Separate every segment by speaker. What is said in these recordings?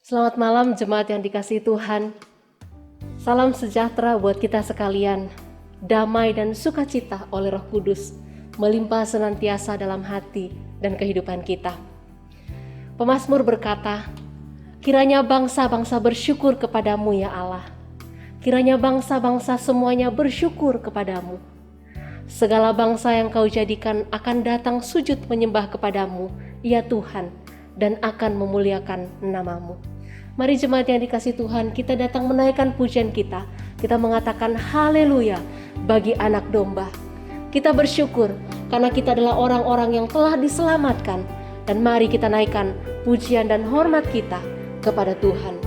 Speaker 1: Selamat malam jemaat yang dikasihi Tuhan. Salam sejahtera buat kita sekalian. Damai dan sukacita oleh Roh Kudus melimpah senantiasa dalam hati dan kehidupan kita. Pemazmur berkata, kiranya bangsa-bangsa bersyukur kepadamu ya Allah. Kiranya bangsa-bangsa semuanya bersyukur kepadamu. Segala bangsa yang kau jadikan akan datang sujud menyembah kepadamu, ya Tuhan, dan akan memuliakan namamu. Mari jemaat yang dikasihi Tuhan, kita datang menaikkan pujian kita. Kita mengatakan haleluya bagi anak domba. Kita bersyukur karena kita adalah orang-orang yang telah diselamatkan. Dan mari kita naikkan pujian dan hormat kita kepada Tuhan.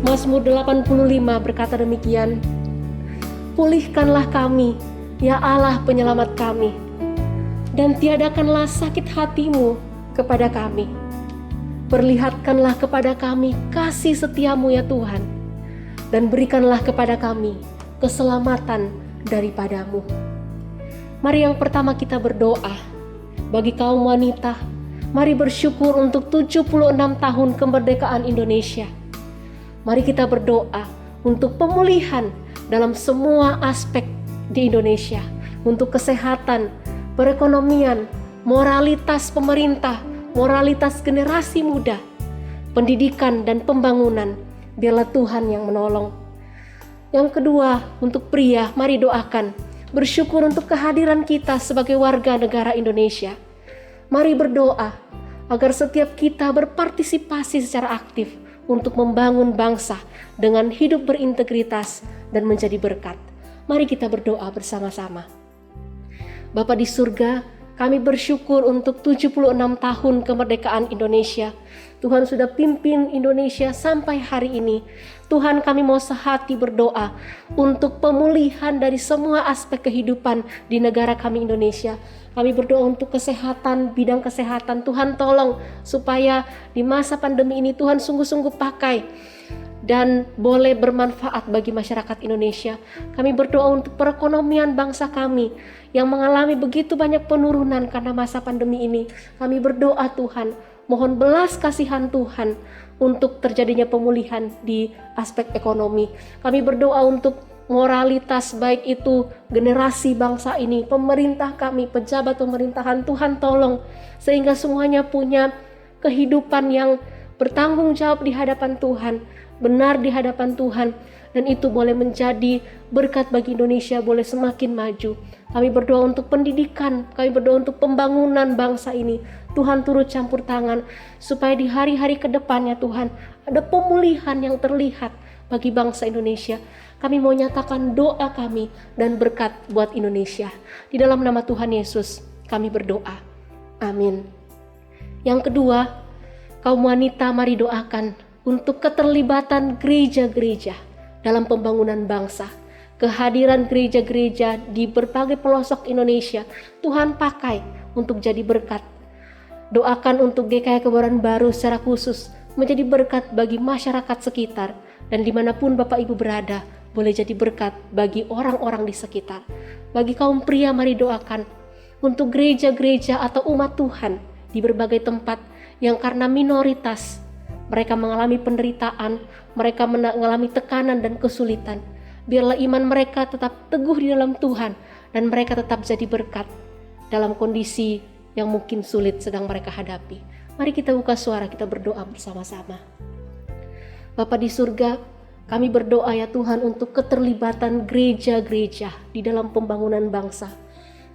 Speaker 1: Mazmur 85 berkata demikian, pulihkanlah kami, ya Allah penyelamat kami, dan tiadakanlah sakit hatimu kepada kami. Perlihatkanlah kepada kami kasih setiamu ya Tuhan, dan berikanlah kepada kami keselamatan daripadamu. Mari yang pertama kita berdoa bagi kaum wanita. Mari bersyukur untuk 76 tahun kemerdekaan Indonesia. Mari kita berdoa untuk pemulihan dalam semua aspek di Indonesia, untuk kesehatan, perekonomian, moralitas pemerintah, moralitas generasi muda, pendidikan dan pembangunan, biarlah Tuhan yang menolong. Yang kedua, untuk pria, mari doakan, bersyukur untuk kehadiran kita sebagai warga negara Indonesia. Mari berdoa agar setiap kita berpartisipasi secara aktif untuk membangun bangsa dengan hidup berintegritas dan menjadi berkat. Mari kita berdoa bersama-sama. Bapa di surga, kami bersyukur untuk 76 tahun kemerdekaan Indonesia. Tuhan sudah pimpin Indonesia sampai hari ini. Tuhan, kami mau sehati berdoa untuk pemulihan dari semua aspek kehidupan di negara kami Indonesia. Kami berdoa untuk kesehatan, bidang kesehatan. Tuhan tolong supaya di masa pandemi ini Tuhan sungguh-sungguh pakai dan boleh bermanfaat bagi masyarakat Indonesia. Kami berdoa untuk perekonomian bangsa kami yang mengalami begitu banyak penurunan karena masa pandemi ini. Kami berdoa Tuhan, mohon belas kasihan Tuhan untuk terjadinya pemulihan di aspek ekonomi. Kami berdoa untuk moralitas, baik itu generasi bangsa ini, pemerintah kami, pejabat pemerintahan. Tuhan tolong sehingga semuanya punya kehidupan yang bertanggung jawab di hadapan Tuhan, benar di hadapan Tuhan, dan itu boleh menjadi berkat bagi Indonesia, boleh semakin maju. Kami berdoa untuk pendidikan, kami berdoa untuk pembangunan bangsa ini. Tuhan turut campur tangan supaya di hari-hari ke depannya Tuhan ada pemulihan yang terlihat bagi bangsa Indonesia. Kami mau nyatakan doa kami dan berkat buat Indonesia. Di dalam nama Tuhan Yesus kami berdoa. Amin. Yang kedua, kaum wanita mari doakan untuk keterlibatan gereja-gereja dalam pembangunan bangsa. Kehadiran gereja-gereja di berbagai pelosok Indonesia Tuhan pakai untuk jadi berkat. Doakan untuk GKI Kebayoran Baru secara khusus menjadi berkat bagi masyarakat sekitar, dan dimanapun Bapak Ibu berada boleh jadi berkat bagi orang-orang di sekitar. Bagi kaum pria mari doakan untuk gereja-gereja atau umat Tuhan di berbagai tempat yang karena minoritas mereka mengalami penderitaan, mereka mengalami tekanan dan kesulitan. Biarlah iman mereka tetap teguh di dalam Tuhan dan mereka tetap jadi berkat dalam kondisi yang mungkin sulit sedang mereka hadapi. Mari kita buka suara, kita berdoa bersama-sama. Bapa di surga, kami berdoa ya Tuhan untuk keterlibatan gereja-gereja di dalam pembangunan bangsa.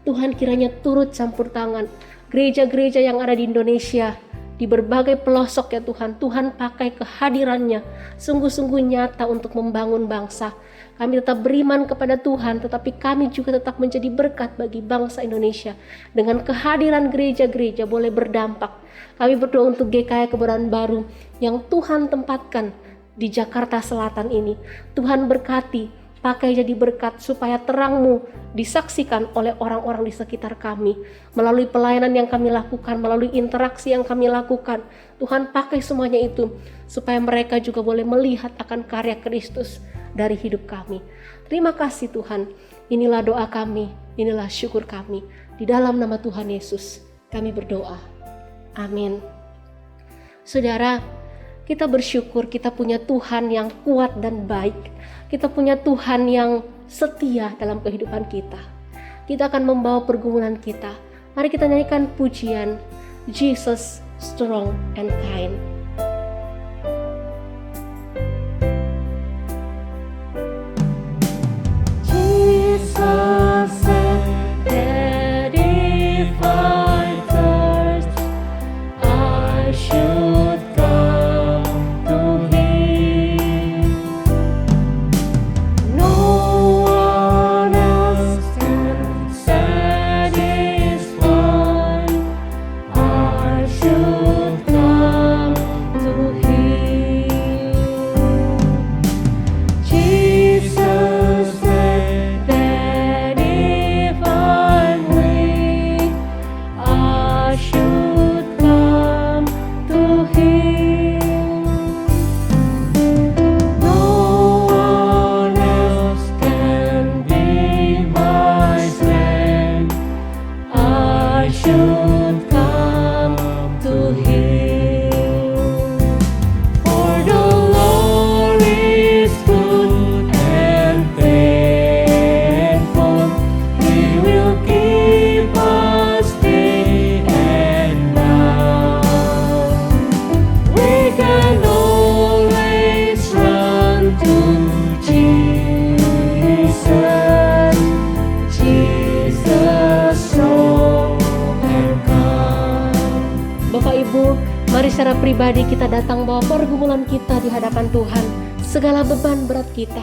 Speaker 1: Tuhan kiranya turut campur tangan gereja-gereja yang ada di Indonesia, di berbagai pelosok ya Tuhan. Tuhan pakai kehadirannya sungguh-sungguh nyata untuk membangun bangsa. Kami tetap beriman kepada Tuhan, tetapi kami juga tetap menjadi berkat bagi bangsa Indonesia. Dengan kehadiran gereja-gereja boleh berdampak. Kami berdoa untuk GKI Kebayoran Baru yang Tuhan tempatkan di Jakarta Selatan ini. Tuhan berkati, pakai jadi berkat supaya terang-Mu disaksikan oleh orang-orang di sekitar kami. Melalui pelayanan yang kami lakukan, melalui interaksi yang kami lakukan, Tuhan pakai semuanya itu supaya mereka juga boleh melihat akan karya Kristus dari hidup kami. Terima kasih Tuhan. Inilah doa kami, inilah syukur kami. Di dalam nama Tuhan Yesus kami berdoa. Amin. Saudara, kita bersyukur kita punya Tuhan yang kuat dan baik. Kita punya Tuhan yang setia dalam kehidupan kita. Kita akan membawa pergumulan kita. Mari kita nyanyikan pujian Jesus Strong and Kind. Jesus said that if I thirst, I should come to Him. No one else can satisfy. I should come secara pribadi kita datang bawa pergumulan kita di hadapan Tuhan, segala beban berat kita.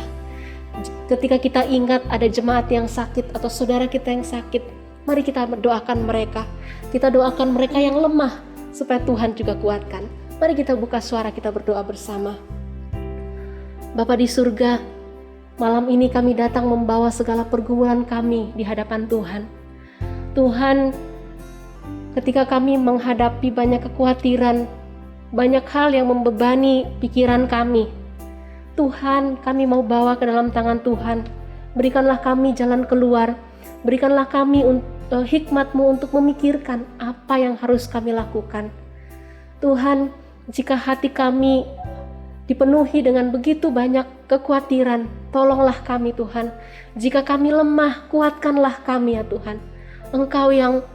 Speaker 1: Ketika kita ingat ada jemaat yang sakit atau saudara kita yang sakit, mari kita doakan mereka. Kita doakan mereka yang lemah supaya Tuhan juga kuatkan. Mari kita buka suara, kita berdoa bersama. Bapa di surga, malam ini kami datang membawa segala pergumulan kami di hadapan Tuhan. Tuhan, ketika kami menghadapi banyak kekhawatiran, banyak hal yang membebani pikiran kami, Tuhan, kami mau bawa ke dalam tangan Tuhan. Berikanlah kami jalan keluar. Berikanlah kami hikmat-Mu untuk memikirkan apa yang harus kami lakukan. Tuhan, jika hati kami dipenuhi dengan begitu banyak kekhawatiran, tolonglah kami Tuhan. Jika kami lemah, kuatkanlah kami ya Tuhan. Engkau yang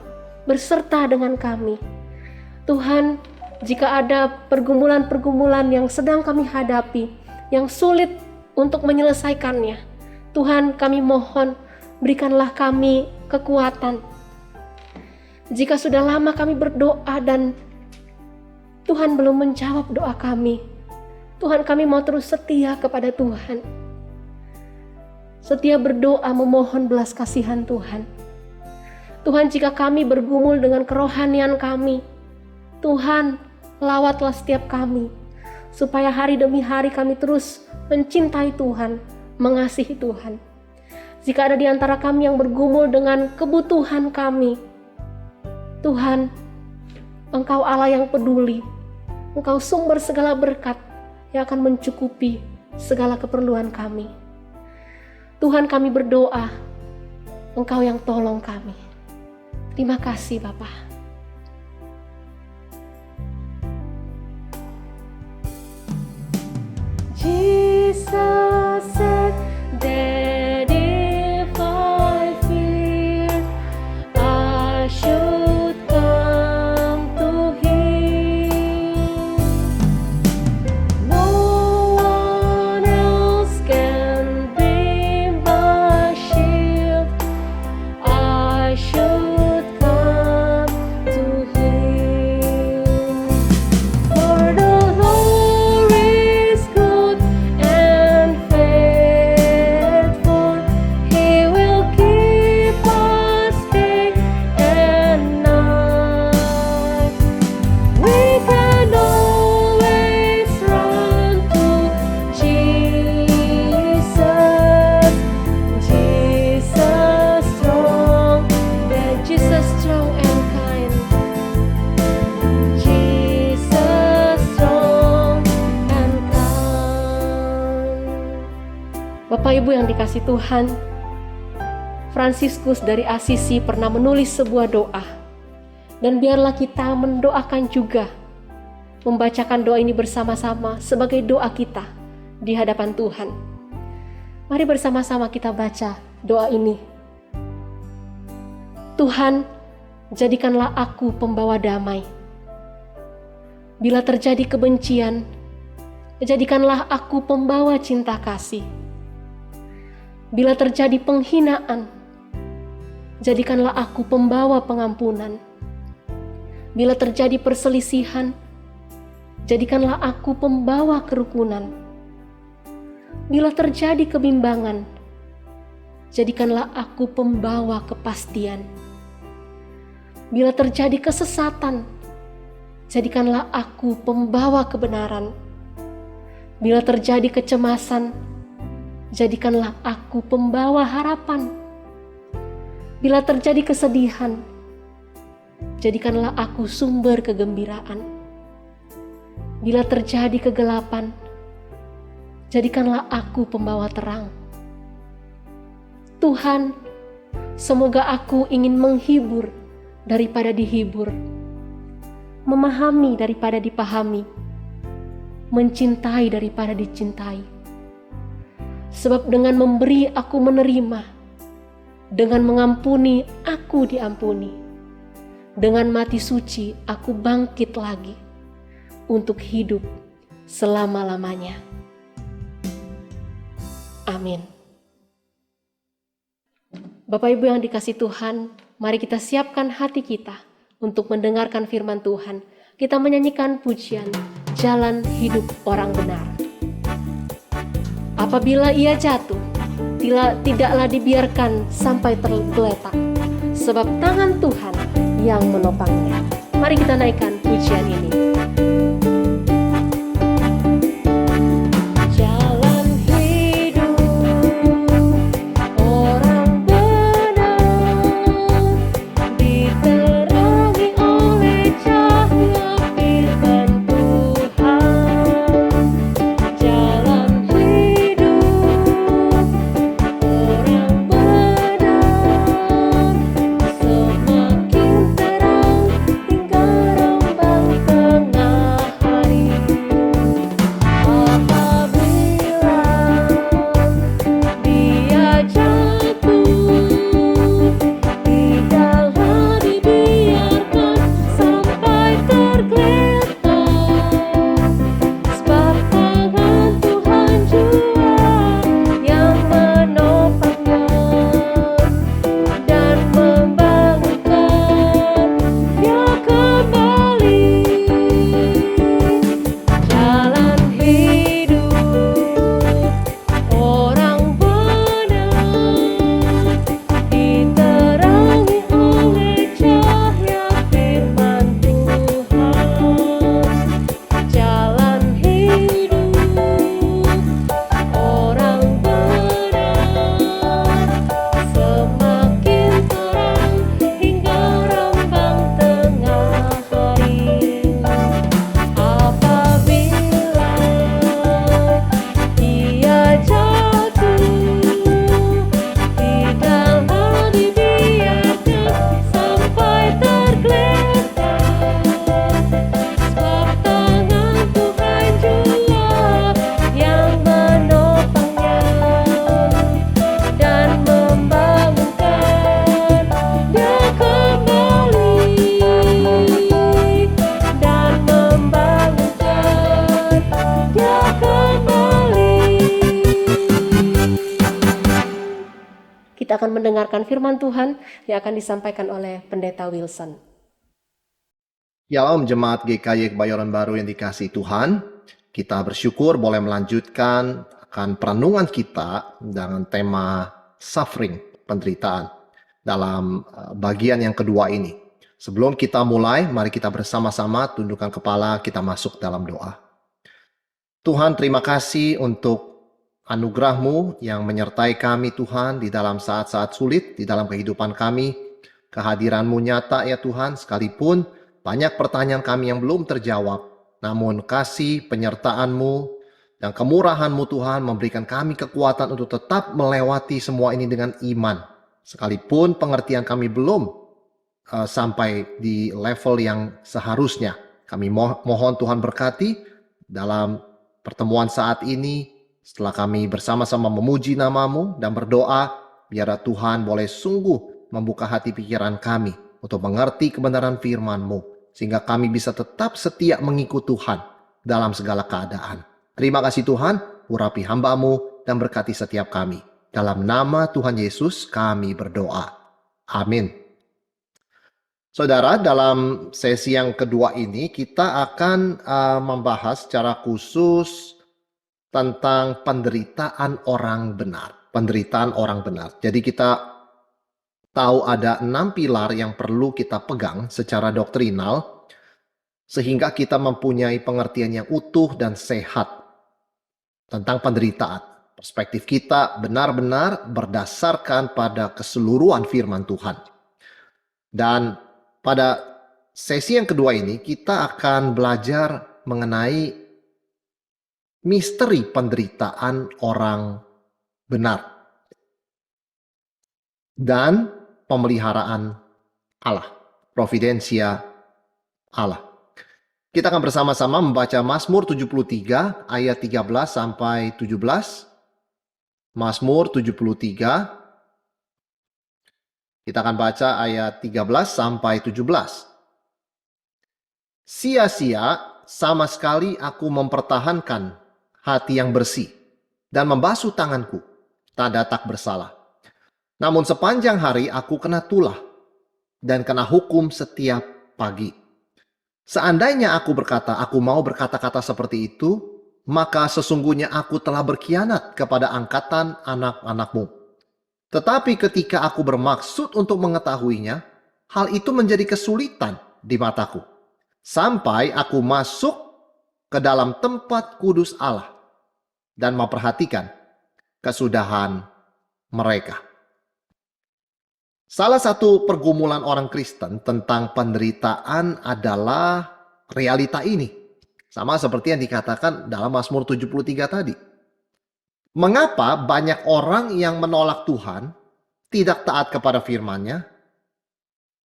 Speaker 1: berserta dengan kami. Tuhan, jika ada pergumulan-pergumulan yang sedang kami hadapi, yang sulit untuk menyelesaikannya, Tuhan, kami mohon berikanlah kami kekuatan. Jika sudah lama kami berdoa dan Tuhan belum menjawab doa kami, Tuhan, kami mau terus setia kepada Tuhan. Setia berdoa memohon belas kasihan Tuhan. Tuhan, jika kami bergumul dengan kerohanian kami, Tuhan, lawatlah setiap kami, supaya hari demi hari kami terus mencintai Tuhan, mengasihi Tuhan. Jika ada di antara kami yang bergumul dengan kebutuhan kami, Tuhan, Engkau Allah yang peduli. Engkau sumber segala berkat yang akan mencukupi segala keperluan kami. Tuhan, kami berdoa, Engkau yang tolong kami. Terima kasih Bapa. Jesus said that if I fear, I should come to Him. No one else can be my shield. I should come to Him. For the Lord is good and faithful. He will keep us day and night. We can always run to Jesus. Jesus strong, yeah, Jesus strong and kind. Jesus strong and kind. Bapak Ibu yang dikasih Tuhan, Fransiskus dari Asisi pernah menulis sebuah doa. Dan biarlah kita mendoakan juga, membacakan doa ini bersama-sama sebagai doa kita di hadapan Tuhan. Mari bersama-sama kita baca doa ini. Tuhan, jadikanlah aku pembawa damai. Bila terjadi kebencian, jadikanlah aku pembawa cinta kasih. Bila terjadi penghinaan, jadikanlah aku pembawa pengampunan. Bila terjadi perselisihan, jadikanlah aku pembawa kerukunan. Bila terjadi kebimbangan, jadikanlah aku pembawa kepastian. Bila terjadi kesesatan, jadikanlah aku pembawa kebenaran. Bila terjadi kecemasan, jadikanlah aku pembawa harapan. Bila terjadi kesedihan, jadikanlah aku sumber kegembiraan. Bila terjadi kegelapan, jadikanlah aku pembawa terang. Tuhan, semoga aku ingin menghibur daripada dihibur, memahami daripada dipahami, mencintai daripada dicintai. Sebab dengan memberi aku menerima, dengan mengampuni aku diampuni, dengan mati suci aku bangkit lagi untuk hidup selama-lamanya. Amin. Bapak Ibu yang dikasih Tuhan, mari kita siapkan hati kita untuk mendengarkan firman Tuhan. kita menyanyikan pujian Jalan Hidup Orang Benar. Apabila ia jatuh, tidaklah dibiarkan sampai tergeletak, sebab tangan Tuhan yang menopangnya. Mari kita naikkan pujian ini. Kita akan mendengarkan firman Tuhan yang akan disampaikan oleh Pendeta Wilson.
Speaker 2: Shalom Jemaat GKY Kebayoran Baru yang dikasihi Tuhan. Kita bersyukur boleh melanjutkan akan perenungan kita dengan tema suffering, penderitaan, dalam bagian yang kedua ini. Sebelum kita mulai, mari kita bersama-sama tundukkan kepala, kita masuk dalam doa. Tuhan, terima kasih untuk anugerah-Mu yang menyertai kami Tuhan di dalam saat-saat sulit, di dalam kehidupan kami. Kehadiran-Mu nyata ya Tuhan, sekalipun banyak pertanyaan kami yang belum terjawab. Namun kasih penyertaan-Mu dan kemurahan-Mu Tuhan memberikan kami kekuatan untuk tetap melewati semua ini dengan iman. Sekalipun pengertian kami belum sampai di level yang seharusnya. Kami mohon Tuhan berkati dalam pertemuan saat ini. Setelah kami bersama-sama memuji nama-Mu dan berdoa, biarlah Tuhan boleh sungguh membuka hati pikiran kami untuk mengerti kebenaran firman-Mu, sehingga kami bisa tetap setia mengikut Tuhan dalam segala keadaan. Terima kasih Tuhan, urapi hamba-Mu dan berkati setiap kami. Dalam nama Tuhan Yesus kami berdoa. Amin. Saudara, dalam sesi yang kedua ini kita akan membahas secara khusus tentang penderitaan orang benar. Penderitaan orang benar. Jadi kita tahu ada 6 pilar yang perlu kita pegang secara doktrinal, sehingga kita mempunyai pengertian yang utuh dan sehat tentang penderitaan. Perspektif kita benar-benar berdasarkan pada keseluruhan firman Tuhan. Dan pada sesi yang kedua ini kita akan belajar mengenai misteri penderitaan orang benar dan pemeliharaan Allah, providensia Allah. Kita akan bersama-sama membaca Mazmur 73 ayat 13 sampai 17. Mazmur 73. Kita akan baca ayat 13 sampai 17. Sia-sia sama sekali aku mempertahankan hati yang bersih dan membasuh tanganku, tanda tak bersalah. Namun sepanjang hari aku kena tulah dan kena hukum setiap pagi. Seandainya aku berkata, aku mau berkata-kata seperti itu, maka sesungguhnya aku telah berkhianat kepada angkatan anak-anakmu. Tetapi ketika aku bermaksud untuk mengetahuinya, hal itu menjadi kesulitan di mataku. Sampai aku masuk ke dalam tempat kudus Allah dan memperhatikan kesudahan mereka. Salah satu pergumulan orang Kristen tentang penderitaan adalah realita ini. Sama seperti yang dikatakan dalam Mazmur 73 tadi. Mengapa banyak orang yang menolak Tuhan, tidak taat kepada firman-Nya,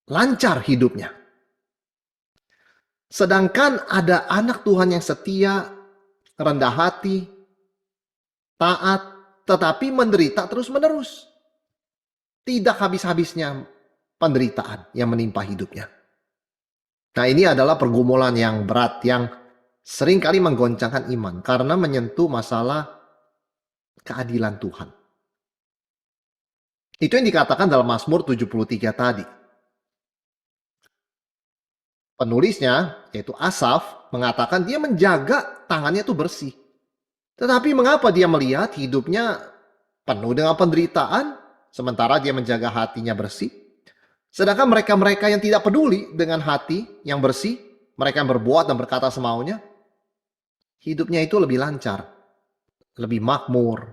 Speaker 2: lancar hidupnya? Sedangkan ada anak Tuhan yang setia, rendah hati, taat, tetapi menderita terus-menerus. Tidak habis-habisnya penderitaan yang menimpa hidupnya. Nah, ini adalah pergumulan yang berat yang seringkali menggoncangkan iman karena menyentuh masalah keadilan Tuhan. Itu yang dikatakan dalam Mazmur 73 tadi. Penulisnya, yaitu Asaf, mengatakan dia menjaga tangannya itu bersih. Tetapi mengapa dia melihat hidupnya penuh dengan penderitaan, sementara dia menjaga hatinya bersih? Sedangkan mereka-mereka yang tidak peduli dengan hati yang bersih, mereka yang berbuat dan berkata semaunya, hidupnya itu lebih lancar, lebih makmur,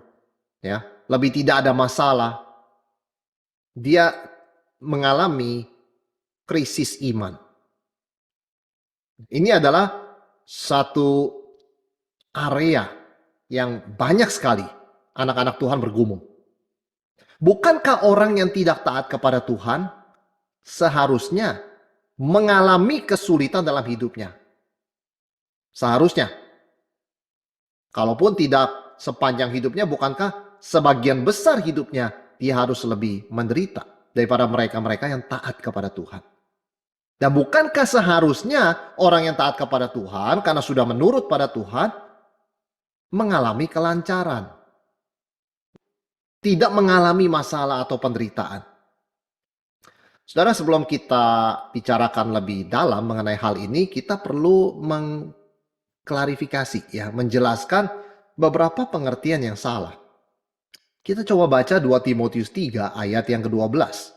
Speaker 2: ya, lebih tidak ada masalah. Dia mengalami krisis iman. Ini adalah satu area yang banyak sekali anak-anak Tuhan bergumul. Bukankah orang yang tidak taat kepada Tuhan seharusnya mengalami kesulitan dalam hidupnya? Seharusnya. Kalaupun tidak sepanjang hidupnya, bukankah sebagian besar hidupnya dia harus lebih menderita daripada mereka-mereka yang taat kepada Tuhan? Dan bukankah seharusnya orang yang taat kepada Tuhan, karena sudah menurut pada Tuhan, mengalami kelancaran? Tidak mengalami masalah atau penderitaan. Saudara, sebelum kita bicarakan lebih dalam mengenai hal ini, kita perlu mengklarifikasi, ya, menjelaskan beberapa pengertian yang salah. Kita coba baca 2 Timotius 3 ayat yang ke-12.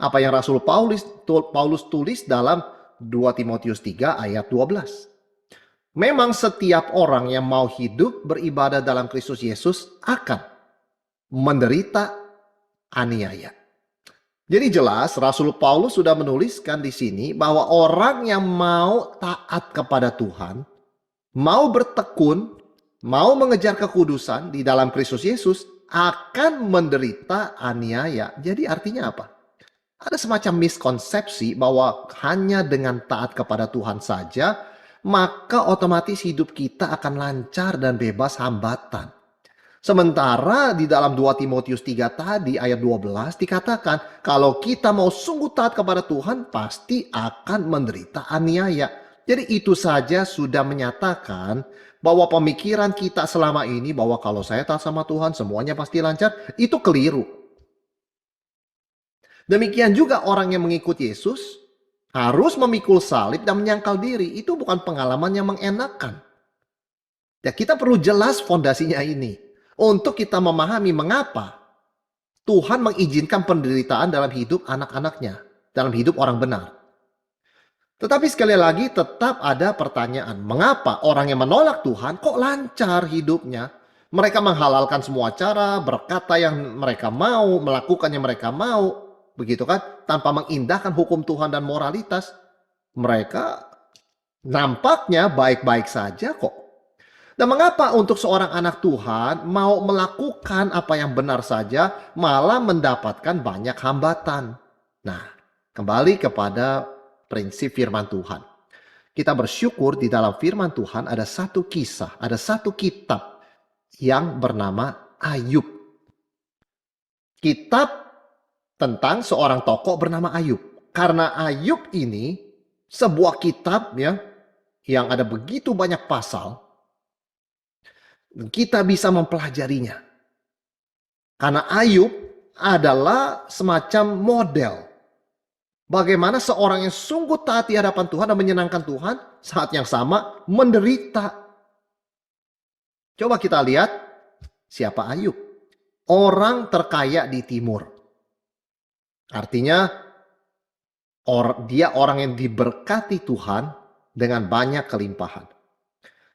Speaker 2: Apa yang Rasul Paulus tulis dalam 2 Timotius 3 ayat 12. Memang setiap orang yang mau hidup beribadah dalam Kristus Yesus akan menderita aniaya. Jadi jelas Rasul Paulus sudah menuliskan di sini bahwa orang yang mau taat kepada Tuhan, mau bertekun, mau mengejar kekudusan di dalam Kristus Yesus akan menderita aniaya. Jadi artinya apa? Ada semacam miskonsepsi bahwa hanya dengan taat kepada Tuhan saja, maka otomatis hidup kita akan lancar dan bebas hambatan. Sementara di dalam 2 Timotius 3 tadi ayat 12 dikatakan, kalau kita mau sungguh taat kepada Tuhan, pasti akan menderita aniaya. Jadi itu saja sudah menyatakan bahwa pemikiran kita selama ini bahwa kalau saya taat sama Tuhan semuanya pasti lancar, itu keliru. Demikian juga orang yang mengikuti Yesus harus memikul salib dan menyangkal diri. Itu bukan pengalaman yang mengenakan. Ya, kita perlu jelas fondasinya ini. Untuk kita memahami mengapa Tuhan mengizinkan penderitaan dalam hidup anak-anaknya. Dalam hidup orang benar. Tetapi sekali lagi tetap ada pertanyaan. Mengapa orang yang menolak Tuhan kok lancar hidupnya? Mereka menghalalkan semua cara, berkata yang mereka mau, melakukan yang mereka mau. Begitu kan? Tanpa mengindahkan hukum Tuhan dan moralitas. Mereka nampaknya baik-baik saja kok. Dan mengapa untuk seorang anak Tuhan mau melakukan apa yang benar saja malah mendapatkan banyak hambatan? Nah, kembali kepada prinsip firman Tuhan. Kita bersyukur di dalam firman Tuhan ada satu kisah, ada satu kitab yang bernama Ayub. Kitab tentang seorang tokoh bernama Ayub. Karena Ayub ini sebuah kitab, ya, yang ada begitu banyak pasal, kita bisa mempelajarinya. Karena Ayub adalah semacam model Bagaimana seorang yang sungguh taat di hadapan Tuhan dan menyenangkan Tuhan saat yang sama menderita. Coba kita lihat siapa Ayub. Orang terkaya di timur. Artinya dia orang yang diberkati Tuhan dengan banyak kelimpahan.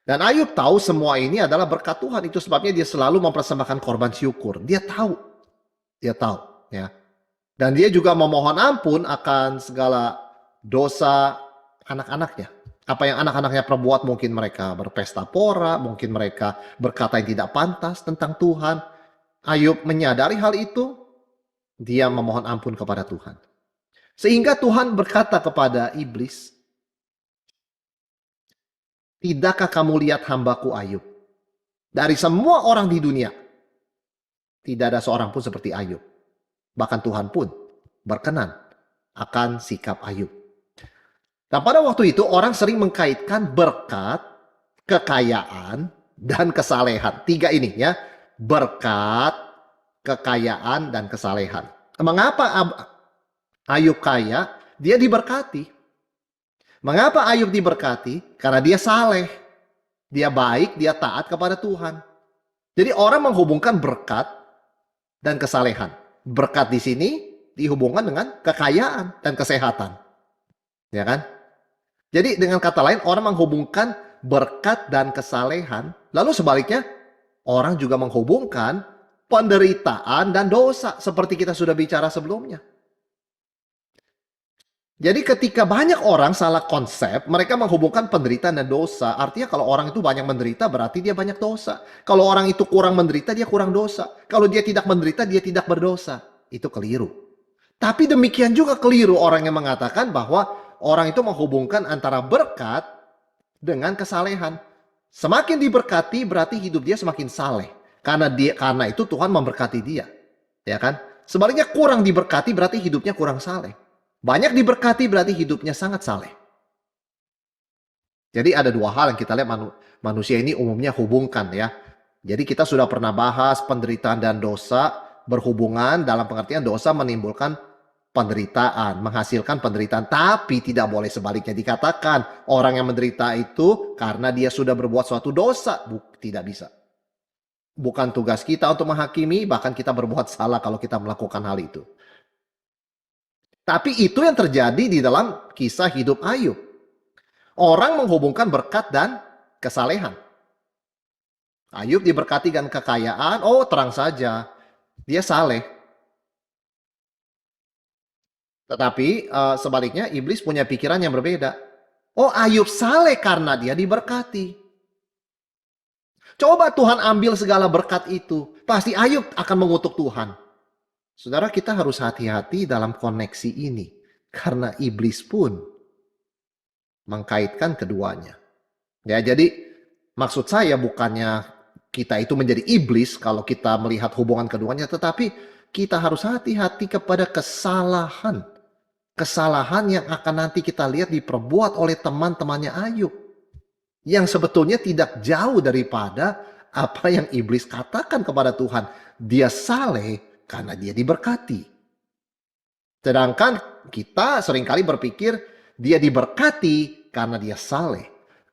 Speaker 2: Dan Ayub tahu semua ini adalah berkat Tuhan. Itu sebabnya dia selalu mempersembahkan korban syukur. Dia tahu. Ya. Dan dia juga memohon ampun akan segala dosa anak-anaknya. Apa yang anak-anaknya perbuat, mungkin mereka berpesta pora, mungkin mereka berkata yang tidak pantas tentang Tuhan. Ayub menyadari hal itu, dia memohon ampun kepada Tuhan. Sehingga Tuhan berkata kepada iblis, "Tidakkah kamu lihat hambaku Ayub? Dari semua orang di dunia, tidak ada seorang pun seperti Ayub. Bahkan Tuhan pun berkenan akan sikap Ayub." Nah, pada waktu itu orang sering mengkaitkan berkat, kekayaan, dan kesalehan. Tiga ini ya. Berkat, kekayaan, dan kesalehan. Mengapa Ayub kaya? Dia diberkati. Mengapa Ayub diberkati? Karena dia saleh. Dia baik, dia taat kepada Tuhan. Jadi orang menghubungkan berkat dan kesalehan. Berkat di sini dihubungkan dengan kekayaan dan kesehatan. Ya kan? Jadi dengan kata lain orang menghubungkan berkat dan kesalehan. Lalu sebaliknya orang juga menghubungkan penderitaan dan dosa. Seperti kita sudah bicara sebelumnya. Jadi ketika banyak orang salah konsep, mereka menghubungkan penderitaan dan dosa. Artinya kalau orang itu banyak menderita berarti dia banyak dosa. Kalau orang itu kurang menderita, dia kurang dosa. Kalau dia tidak menderita, dia tidak berdosa. Itu keliru. Tapi demikian juga keliru orang yang mengatakan bahwa orang itu menghubungkan antara berkat dengan kesalehan. Semakin diberkati berarti hidup dia semakin saleh. Karena itu Tuhan memberkati dia. Ya kan? Sebaliknya kurang diberkati berarti hidupnya kurang saleh. Banyak diberkati berarti hidupnya sangat saleh. Jadi ada dua hal yang kita lihat manusia ini umumnya hubungkan ya. Jadi kita sudah pernah bahas penderitaan dan dosa berhubungan dalam pengertian dosa menimbulkan penderitaan, menghasilkan penderitaan. Tapi tidak boleh sebaliknya dikatakan orang yang menderita itu karena dia sudah berbuat suatu dosa. Tidak bisa. Bukan tugas kita untuk menghakimi, bahkan kita berbuat salah kalau kita melakukan hal itu. Tapi itu yang terjadi di dalam kisah hidup Ayub. Orang menghubungkan berkat dan kesalehan. Ayub diberkati dengan kekayaan, oh terang saja, dia saleh. Tetapi sebaliknya iblis punya pikiran yang berbeda. Oh Ayub saleh karena dia diberkati. Coba Tuhan ambil segala berkat itu, pasti Ayub akan mengutuk Tuhan. Saudara, kita harus hati-hati dalam koneksi ini. Karena iblis pun mengkaitkan keduanya. Ya, jadi maksud saya bukannya kita itu menjadi iblis kalau kita melihat hubungan keduanya. Tetapi kita harus hati-hati kepada kesalahan. Kesalahan yang akan nanti kita lihat diperbuat oleh teman-temannya Ayub. Yang sebetulnya tidak jauh daripada apa yang iblis katakan kepada Tuhan. Dia saleh karena dia diberkati. Sedangkan kita seringkali berpikir dia diberkati karena dia saleh.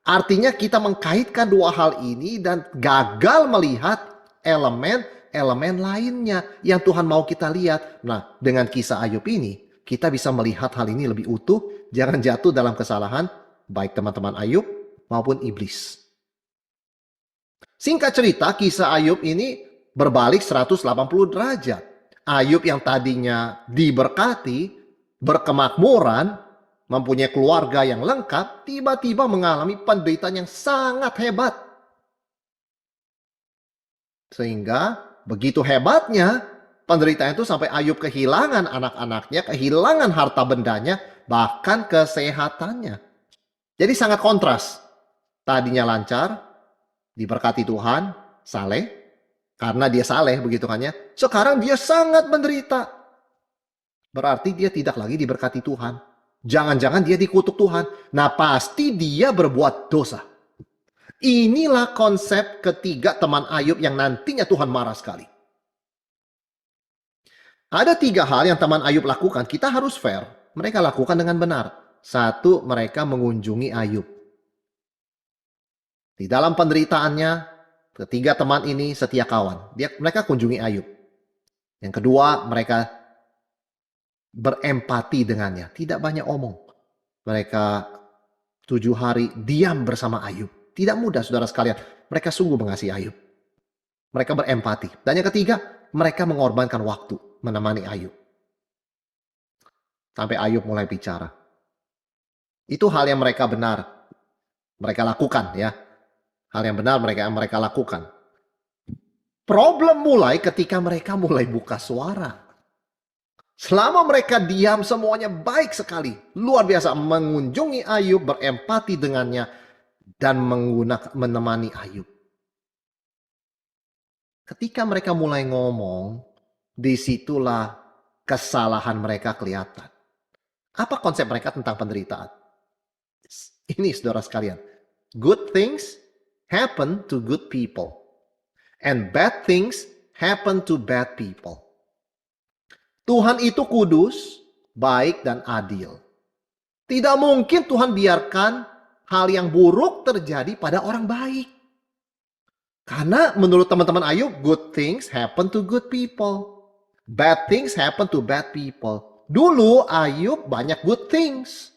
Speaker 2: Artinya kita mengkaitkan dua hal ini dan gagal melihat elemen-elemen lainnya yang Tuhan mau kita lihat. Nah, dengan kisah Ayub ini kita bisa melihat hal ini lebih utuh. Jangan jatuh dalam kesalahan baik teman-teman Ayub maupun iblis. Singkat cerita, kisah Ayub ini berbalik 180 derajat. Ayub yang tadinya diberkati, berkemakmuran, mempunyai keluarga yang lengkap, tiba-tiba mengalami penderitaan yang sangat hebat. Sehingga begitu hebatnya penderitaan itu sampai Ayub kehilangan anak-anaknya, kehilangan harta bendanya, bahkan kesehatannya. Jadi sangat kontras. Tadinya lancar, diberkati Tuhan, saleh. Karena dia saleh begitu kan ya. Sekarang dia sangat menderita. Berarti dia tidak lagi diberkati Tuhan. Jangan-jangan dia dikutuk Tuhan. Nah pasti dia berbuat dosa. Inilah konsep ketiga teman Ayub yang nantinya Tuhan marah sekali. Ada tiga hal yang teman Ayub lakukan. Kita harus fair. mereka lakukan dengan benar. Satu, mereka mengunjungi Ayub. Di dalam penderitaannya, ketiga teman ini setia kawan. Mereka kunjungi Ayub. Yang kedua, mereka berempati dengannya. Tidak banyak omong. Mereka 7 hari diam bersama Ayub. Tidak mudah, saudara sekalian. Mereka sungguh mengasihi Ayub. Mereka berempati. Dan yang ketiga, mereka mengorbankan waktu menemani Ayub. Sampai Ayub mulai bicara. Itu hal yang mereka lakukan ya. Hal yang benar mereka lakukan. Problem mulai ketika mereka mulai buka suara. Selama mereka diam semuanya baik sekali. Luar biasa mengunjungi Ayub, berempati dengannya, dan menemani Ayub. Ketika mereka mulai ngomong, disitulah kesalahan mereka kelihatan. Apa konsep mereka tentang penderitaan? Ini saudara sekalian. Good things happen to good people. And bad things happen to bad people. Tuhan itu kudus, baik, dan adil. Tidak mungkin Tuhan biarkan hal yang buruk terjadi pada orang baik. Karena menurut teman-teman Ayub, good things happen to good people. Bad things happen to bad people. Dulu Ayub banyak good things.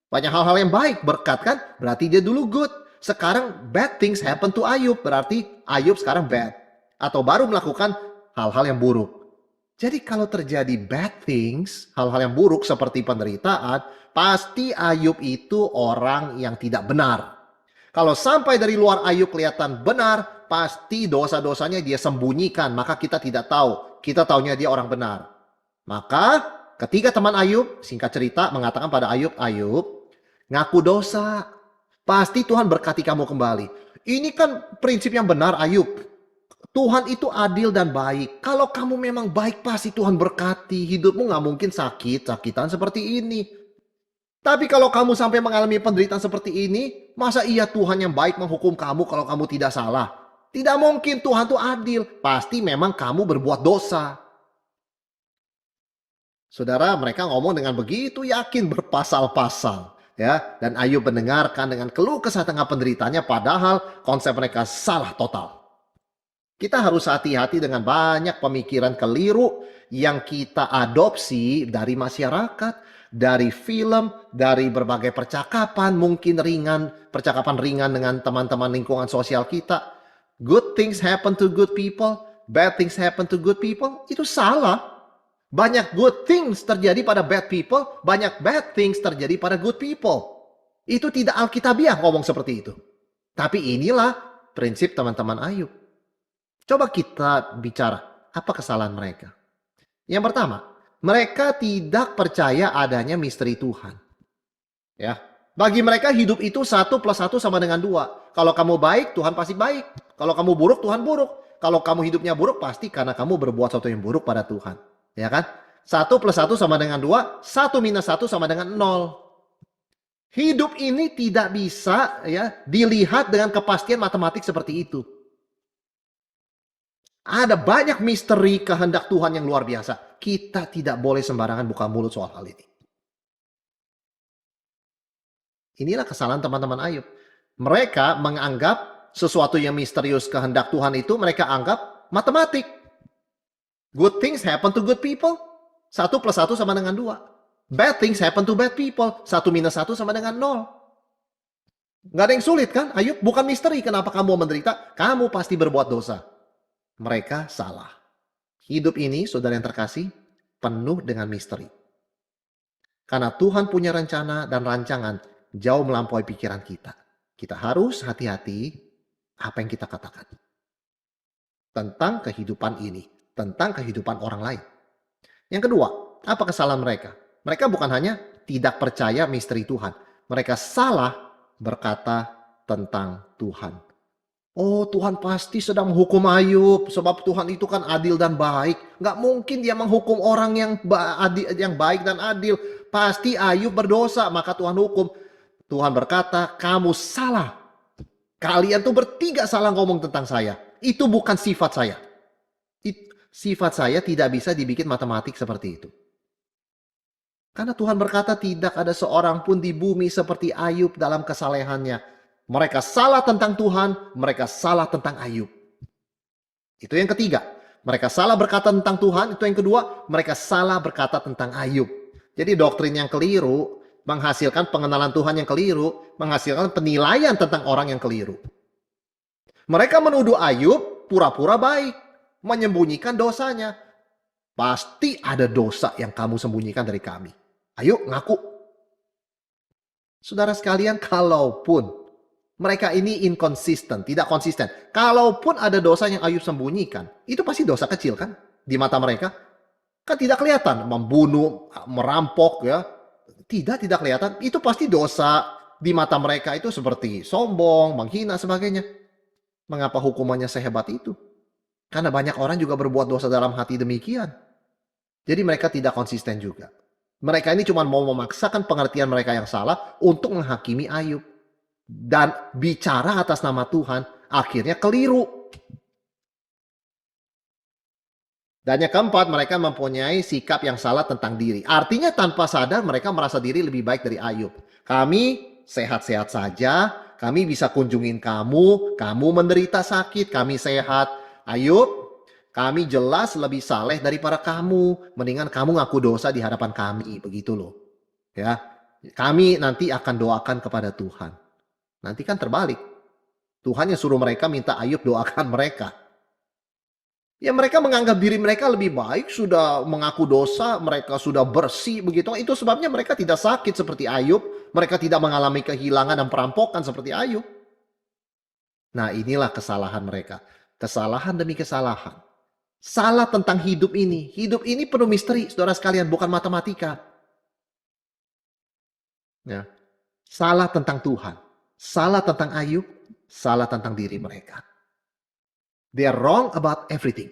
Speaker 2: Banyak hal-hal yang baik, berkat kan? Berarti dia dulu good. Sekarang bad things happen to Ayub, berarti Ayub sekarang bad. Atau baru melakukan hal-hal yang buruk. Jadi kalau terjadi bad things, hal-hal yang buruk seperti penderitaan, pasti Ayub itu orang yang tidak benar. Kalau sampai dari luar Ayub kelihatan benar, pasti dosa-dosanya dia sembunyikan. Maka kita tidak tahu. Kita taunya dia orang benar. Maka ketika teman Ayub, singkat cerita, mengatakan pada Ayub, Ayub, ngaku dosa. Pasti Tuhan berkati kamu kembali. Ini kan prinsip yang benar Ayub. Tuhan itu adil dan baik. Kalau kamu memang baik, pasti Tuhan berkati. Hidupmu gak mungkin sakitan seperti ini. Tapi kalau kamu sampai mengalami penderitaan seperti ini, masa iya Tuhan yang baik menghukum kamu kalau kamu tidak salah? Tidak mungkin, Tuhan itu adil. Pasti memang kamu berbuat dosa. Saudara, mereka ngomong dengan begitu yakin berpasal-pasal. Ya, dan Ayub mendengarkan dengan keluh kesah tengah penderitaannya, padahal konsep mereka salah total. Kita harus hati-hati dengan banyak pemikiran keliru yang kita adopsi dari masyarakat, dari film, dari berbagai percakapan, mungkin percakapan ringan dengan teman-teman lingkungan sosial kita. Good things happen to good people, bad things happen to good people. Itu salah. Banyak good things terjadi pada bad people, banyak bad things terjadi pada good people. Itu tidak alkitabiah ngomong seperti itu. Tapi inilah prinsip teman-teman Ayub. Coba kita bicara, apa kesalahan mereka? Yang pertama, mereka tidak percaya adanya misteri Tuhan. Ya, bagi mereka hidup itu 1 + 1 sama dengan 2. Kalau kamu baik, Tuhan pasti baik. Kalau kamu buruk, Tuhan buruk. Kalau kamu hidupnya buruk, pasti karena kamu berbuat sesuatu yang buruk pada Tuhan. Ya kan? 1 + 1 sama dengan 2, 1 - 1 sama dengan 0. Hidup ini tidak bisa ya dilihat dengan kepastian matematik seperti itu. Ada banyak misteri kehendak Tuhan yang luar biasa. Kita tidak boleh sembarangan buka mulut soal hal ini. Inilah kesalahan teman-teman Ayub. Mereka menganggap sesuatu yang misterius kehendak Tuhan itu mereka anggap matematik. Good things happen to good people. 1 + 1 sama dengan 2. Bad things happen to bad people. 1 - 1 sama dengan 0. Gak ada yang sulit kan? Ayub, bukan misteri kenapa kamu menderita. Kamu pasti berbuat dosa. Mereka salah. Hidup ini, saudara yang terkasih, penuh dengan misteri. Karena Tuhan punya rencana dan rancangan jauh melampaui pikiran kita. Kita harus hati-hati apa yang kita katakan. Tentang kehidupan ini. Tentang kehidupan orang lain. Yang kedua, apa kesalahan mereka? Mereka bukan hanya tidak percaya misteri Tuhan. Mereka salah berkata tentang Tuhan. Oh, Tuhan pasti sedang menghukum Ayub. Sebab Tuhan itu kan adil dan baik. Gak mungkin dia menghukum orang yang baik dan adil. Pasti Ayub berdosa, maka Tuhan hukum. Tuhan berkata, kamu salah. Kalian tuh bertiga salah ngomong tentang saya. Itu bukan sifat saya. Sifat saya tidak bisa dibikin matematik seperti itu. Karena Tuhan berkata tidak ada seorang pun di bumi seperti Ayub dalam kesalehannya. Mereka salah tentang Tuhan, mereka salah tentang Ayub. Itu yang ketiga. Mereka salah berkata tentang Tuhan. Itu yang kedua, mereka salah berkata tentang Ayub. Jadi doktrin yang keliru menghasilkan pengenalan Tuhan yang keliru, menghasilkan penilaian tentang orang yang keliru. Mereka menuduh Ayub pura-pura baik, menyembunyikan dosanya. Pasti ada dosa yang kamu sembunyikan dari kami. Ayo ngaku. Saudara sekalian, kalaupun mereka ini inkonsisten, tidak konsisten. Kalaupun ada dosa yang Ayub sembunyikan, itu pasti dosa kecil kan? Di mata mereka. Kan tidak kelihatan, membunuh, merampok ya. Tidak kelihatan. Itu pasti dosa di mata mereka itu seperti sombong, menghina, sebagainya. Mengapa hukumannya sehebat itu? Karena banyak orang juga berbuat dosa dalam hati demikian. Jadi mereka tidak konsisten juga. Mereka ini cuma mau memaksakan pengertian mereka yang salah untuk menghakimi Ayub. Dan bicara atas nama Tuhan, akhirnya keliru. Dan yang keempat, mereka mempunyai sikap yang salah tentang diri. Artinya tanpa sadar mereka merasa diri lebih baik dari Ayub. Kami sehat-sehat saja, kami bisa kunjungin kamu menderita sakit, kami sehat. Ayub, kami jelas lebih saleh daripada kamu. Mendingan kamu ngaku dosa di hadapan kami. Begitu loh. Ya, kami nanti akan doakan kepada Tuhan. Nanti kan terbalik. Tuhan yang suruh mereka minta Ayub doakan mereka. Ya mereka menganggap diri mereka lebih baik, sudah mengaku dosa, mereka sudah bersih begitu. Itu sebabnya mereka tidak sakit seperti Ayub. Mereka tidak mengalami kehilangan dan perampokan seperti Ayub. Nah inilah kesalahan mereka. Kesalahan demi kesalahan. Salah tentang hidup ini. Hidup ini penuh misteri, saudara sekalian, bukan matematika. Ya. Salah tentang Tuhan. Salah tentang Ayub. Salah tentang diri mereka. They are wrong about everything.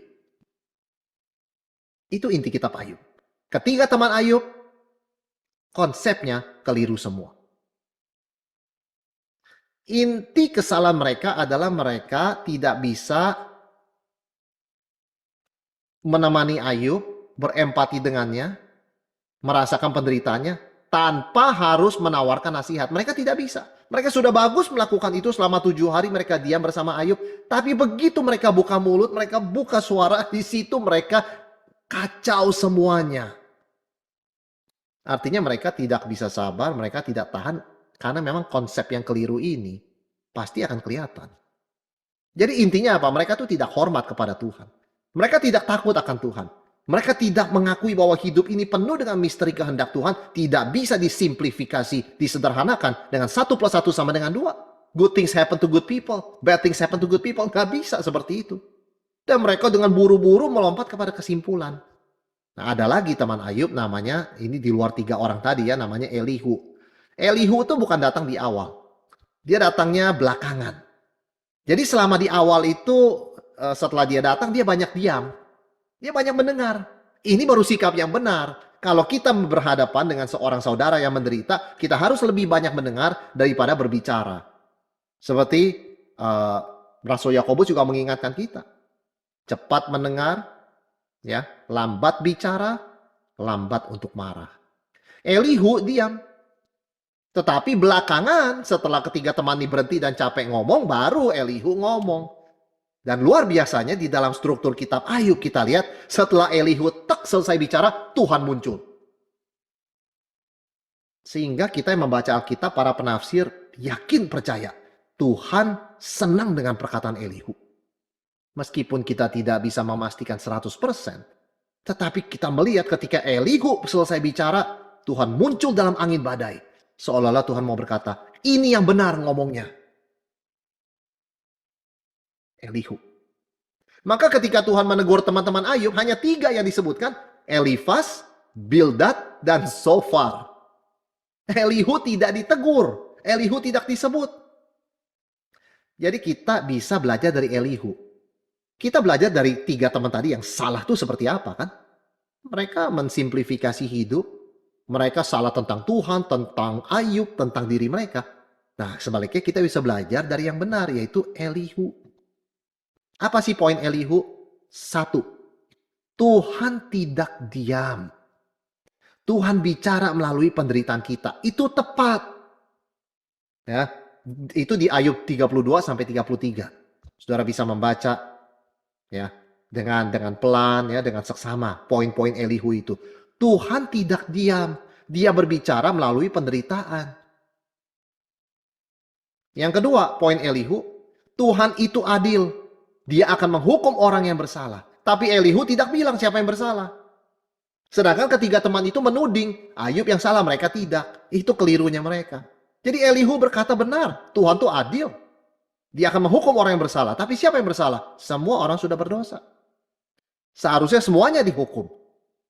Speaker 2: Itu inti kitab Ayub. Ketiga teman Ayub, konsepnya keliru semua. Inti kesalahan mereka adalah mereka tidak bisa menemani Ayub, berempati dengannya, merasakan penderitaannya, tanpa harus menawarkan nasihat. Mereka tidak bisa. Mereka sudah bagus melakukan itu selama 7 hari mereka diam bersama Ayub. Tapi begitu mereka buka mulut, mereka buka suara, di situ mereka kacau semuanya. Artinya mereka tidak bisa sabar, mereka tidak tahan. Karena memang konsep yang keliru ini pasti akan kelihatan. Jadi intinya apa? Mereka tuh tidak hormat kepada Tuhan. Mereka tidak takut akan Tuhan. Mereka tidak mengakui bahwa hidup ini penuh dengan misteri kehendak Tuhan. Tidak bisa disimplifikasi, disederhanakan dengan 1 + 1 sama dengan 2. Good things happen to good people. Bad things happen to good people. Nggak bisa seperti itu. Dan mereka dengan buru-buru melompat kepada kesimpulan. Nah ada lagi teman Ayub namanya, ini di luar 3 orang tadi ya, namanya Elihu. Elihu itu bukan datang di awal. Dia datangnya belakangan. Jadi selama di awal itu, setelah dia datang, dia banyak diam. Dia banyak mendengar. Ini baru sikap yang benar. Kalau kita berhadapan dengan seorang saudara yang menderita, kita harus lebih banyak mendengar daripada berbicara. Seperti Rasul Yakobus juga mengingatkan kita. Cepat mendengar, ya, lambat bicara, lambat untuk marah. Elihu diam. Tetapi belakangan setelah ketiga teman ini berhenti dan capek ngomong, baru Elihu ngomong. Dan luar biasanya di dalam struktur kitab Ayub kita lihat setelah Elihu selesai bicara, Tuhan muncul. Sehingga kita yang membaca Alkitab, para penafsir yakin percaya Tuhan senang dengan perkataan Elihu. Meskipun kita tidak bisa memastikan 100%, tetapi kita melihat ketika Elihu selesai bicara, Tuhan muncul dalam angin badai. Seolah-olah Tuhan mau berkata, ini yang benar ngomongnya. Elihu. Maka ketika Tuhan menegur teman-teman Ayub, hanya 3 yang disebutkan. Elifas, Bildad, dan Zofar. Elihu tidak ditegur. Elihu tidak disebut. Jadi kita bisa belajar dari Elihu. Kita belajar dari 3 teman tadi yang salah itu seperti apa kan? Mereka mensimplifikasi hidup. Mereka salah tentang Tuhan, tentang Ayub, tentang diri mereka. Nah sebaliknya kita bisa belajar dari yang benar, yaitu Elihu. Apa sih poin Elihu? 1. Tuhan tidak diam. Tuhan bicara melalui penderitaan kita. Itu tepat. Ya, itu di Ayub 32 sampai 33. Saudara bisa membaca ya dengan pelan ya, dengan seksama poin-poin Elihu itu. Tuhan tidak diam. Dia berbicara melalui penderitaan. Yang kedua, poin Elihu, Tuhan itu adil. Dia akan menghukum orang yang bersalah. Tapi Elihu tidak bilang siapa yang bersalah. Sedangkan ketiga teman itu menuding Ayub yang salah, mereka tidak. Itu kelirunya mereka. Jadi Elihu berkata benar, Tuhan itu adil. Dia akan menghukum orang yang bersalah. Tapi siapa yang bersalah? Semua orang sudah berdosa. Seharusnya semuanya dihukum.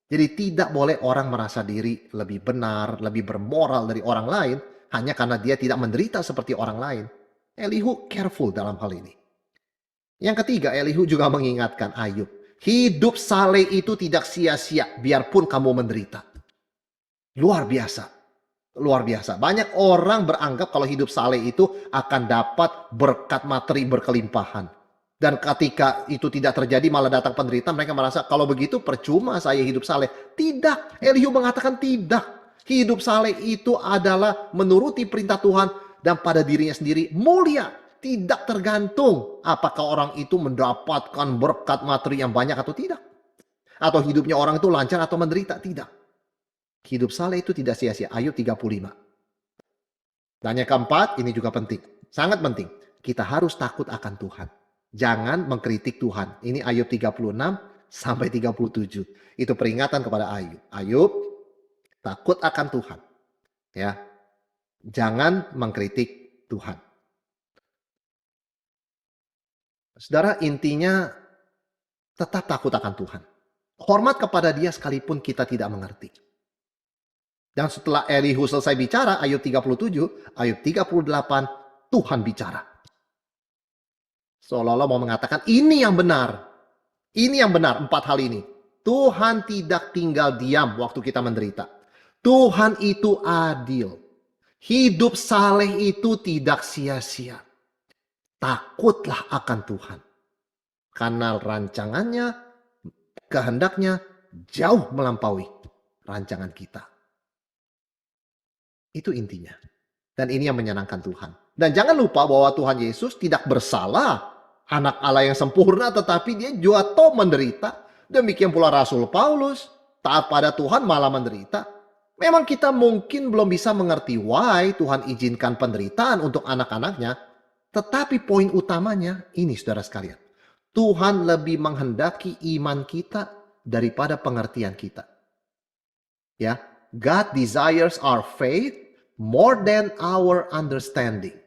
Speaker 2: Jadi tidak boleh orang merasa diri lebih benar, lebih bermoral dari orang lain hanya karena dia tidak menderita seperti orang lain. Elihu careful dalam hal ini. Yang ketiga, Elihu juga mengingatkan Ayub. Hidup saleh itu tidak sia-sia biarpun kamu menderita. Luar biasa. Luar biasa. Banyak orang beranggap kalau hidup saleh itu akan dapat berkat materi berkelimpahan. Dan ketika itu tidak terjadi malah datang penderitaan, mereka merasa kalau begitu percuma saya hidup saleh. Tidak. Elihu mengatakan tidak. Hidup saleh itu adalah menuruti perintah Tuhan dan pada dirinya sendiri mulia. Tidak tergantung apakah orang itu mendapatkan berkat materi yang banyak atau tidak. Atau hidupnya orang itu lancar atau menderita. Tidak. Hidup saleh itu tidak sia-sia. Ayub 35. Dan yang keempat, ini juga penting. Sangat penting. Kita harus takut akan Tuhan. Jangan mengkritik Tuhan. Ini Ayub 36 sampai 37. Itu peringatan kepada Ayub. Ayub, takut akan Tuhan. Ya. Jangan mengkritik Tuhan. Saudara, intinya tetap takut akan Tuhan. Hormat kepada Dia sekalipun kita tidak mengerti. Dan setelah Elihu selesai bicara, Ayub 37, Ayub 38, Tuhan bicara. Seolah-olah mau mengatakan ini yang benar. Ini yang benar, 4 hal ini. Tuhan tidak tinggal diam waktu kita menderita. Tuhan itu adil. Hidup saleh itu tidak sia-sia. Takutlah akan Tuhan. Karena rancangannya, kehendaknya jauh melampaui rancangan kita. Itu intinya. Dan ini yang menyenangkan Tuhan. Dan jangan lupa bahwa Tuhan Yesus tidak bersalah. Anak Allah yang sempurna tetapi dia juga toh menderita. Demikian pula Rasul Paulus. Taat pada Tuhan malah menderita. Memang kita mungkin belum bisa mengerti why Tuhan izinkan penderitaan untuk anak-anaknya. Tetapi poin utamanya ini saudara sekalian. Tuhan lebih menghendaki iman kita daripada pengertian kita. Ya, God desires our faith more than our understanding.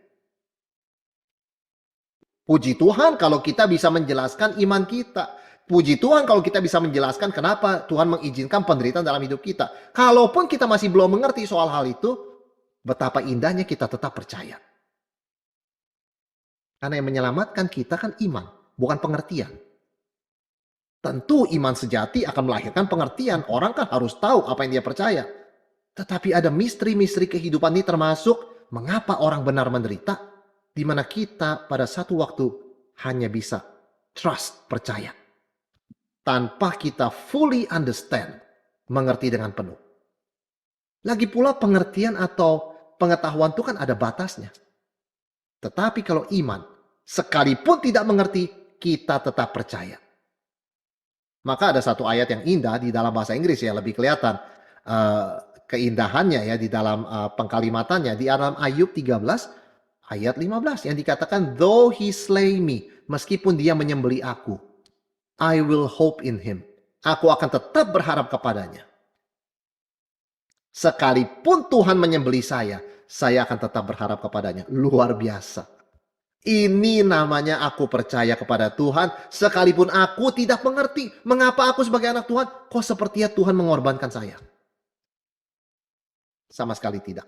Speaker 2: Puji Tuhan kalau kita bisa menjelaskan iman kita. Puji Tuhan kalau kita bisa menjelaskan kenapa Tuhan mengizinkan penderitaan dalam hidup kita. Kalaupun kita masih belum mengerti soal hal itu, betapa indahnya kita tetap percaya. Karena yang menyelamatkan kita kan iman, bukan pengertian. Tentu iman sejati akan melahirkan pengertian. Orang kan harus tahu apa yang dia percaya. Tetapi ada misteri-misteri kehidupan ini termasuk mengapa orang benar menderita, di mana kita pada satu waktu hanya bisa trust, percaya. Tanpa kita fully understand, mengerti dengan penuh. Lagi pula pengertian atau pengetahuan itu kan ada batasnya. Tetapi kalau iman, sekalipun tidak mengerti, kita tetap percaya. Maka ada satu ayat yang indah di dalam bahasa Inggris ya, lebih kelihatan keindahannya ya di dalam pengkalimatannya. Di dalam Ayub 13 ayat 15 yang dikatakan, though he slay me, meskipun dia menyembelih aku, I will hope in him. Aku akan tetap berharap kepadanya. Sekalipun Tuhan menyembelih saya akan tetap berharap kepadanya. Luar biasa. Ini namanya aku percaya kepada Tuhan. Sekalipun aku tidak mengerti. Mengapa aku sebagai anak Tuhan, kok sepertinya Tuhan mengorbankan saya? Sama sekali tidak.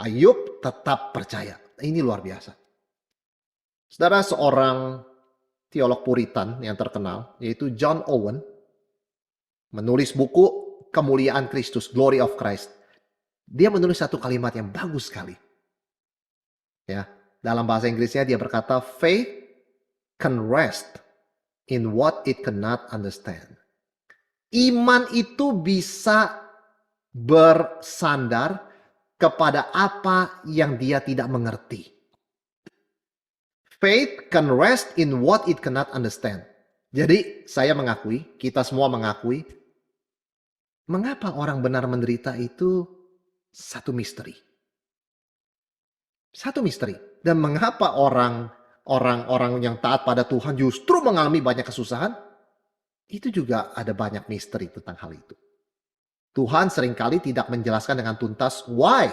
Speaker 2: Ayub tetap percaya. Ini luar biasa. Saudara, seorang teolog Puritan yang terkenal, yaitu John Owen, menulis buku Kemuliaan Kristus, Glory of Christ. Dia menulis satu kalimat yang bagus sekali. Ya, dalam bahasa Inggrisnya dia berkata, faith can rest in what it cannot understand. Iman itu bisa bersandar kepada apa yang dia tidak mengerti. Faith can rest in what it cannot understand. Jadi saya mengakui, kita semua mengakui, mengapa orang benar menderita itu satu misteri. Satu misteri. Dan mengapa orang-orang yang taat pada Tuhan justru mengalami banyak kesusahan, itu juga ada banyak misteri tentang hal itu. Tuhan seringkali tidak menjelaskan dengan tuntas why,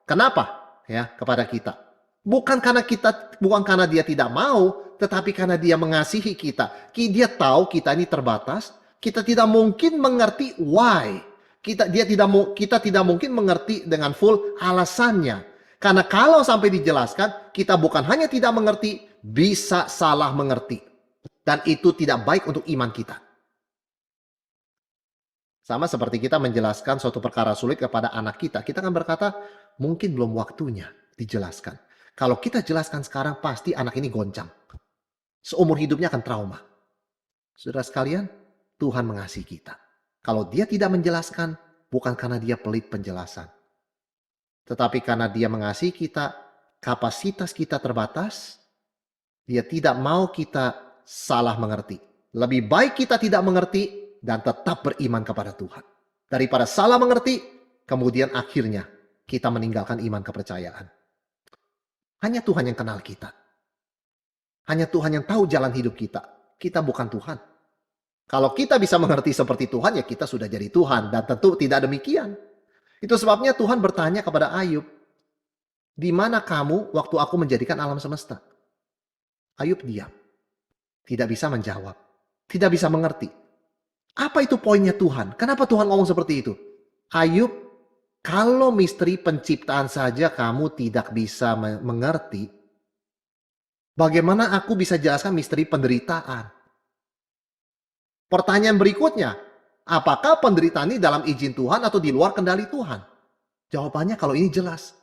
Speaker 2: kenapa ya kepada kita. Bukan karena dia tidak mau, tetapi karena dia mengasihi kita. Dia tahu kita ini terbatas, kita tidak mungkin mengerti why. Kita tidak mungkin mengerti dengan full alasannya. Karena kalau sampai dijelaskan, kita bukan hanya tidak mengerti, bisa salah mengerti. Dan itu tidak baik untuk iman kita. Sama seperti kita menjelaskan suatu perkara sulit kepada anak kita. Kita akan berkata, mungkin belum waktunya dijelaskan. Kalau kita jelaskan sekarang, pasti anak ini goncang. Seumur hidupnya akan trauma. Saudara sekalian, Tuhan mengasihi kita. Kalau dia tidak menjelaskan, bukan karena dia pelit penjelasan. Tetapi karena dia mengasihi kita, kapasitas kita terbatas, dia tidak mau kita salah mengerti. Lebih baik kita tidak mengerti, dan tetap beriman kepada Tuhan. Daripada salah mengerti, kemudian akhirnya kita meninggalkan iman kepercayaan. Hanya Tuhan yang kenal kita. Hanya Tuhan yang tahu jalan hidup kita. Kita bukan Tuhan. Kalau kita bisa mengerti seperti Tuhan, ya kita sudah jadi Tuhan. Dan tentu tidak demikian. Itu sebabnya Tuhan bertanya kepada Ayub, di mana kamu waktu aku menjadikan alam semesta? Ayub diam. Tidak bisa menjawab. Tidak bisa mengerti. Apa itu poinnya Tuhan? Kenapa Tuhan ngomong seperti itu? Ayub, kalau misteri penciptaan saja kamu tidak bisa mengerti, bagaimana aku bisa jelaskan misteri penderitaan? Pertanyaan berikutnya, apakah penderitaan ini dalam izin Tuhan atau di luar kendali Tuhan? Jawabannya kalau ini jelas.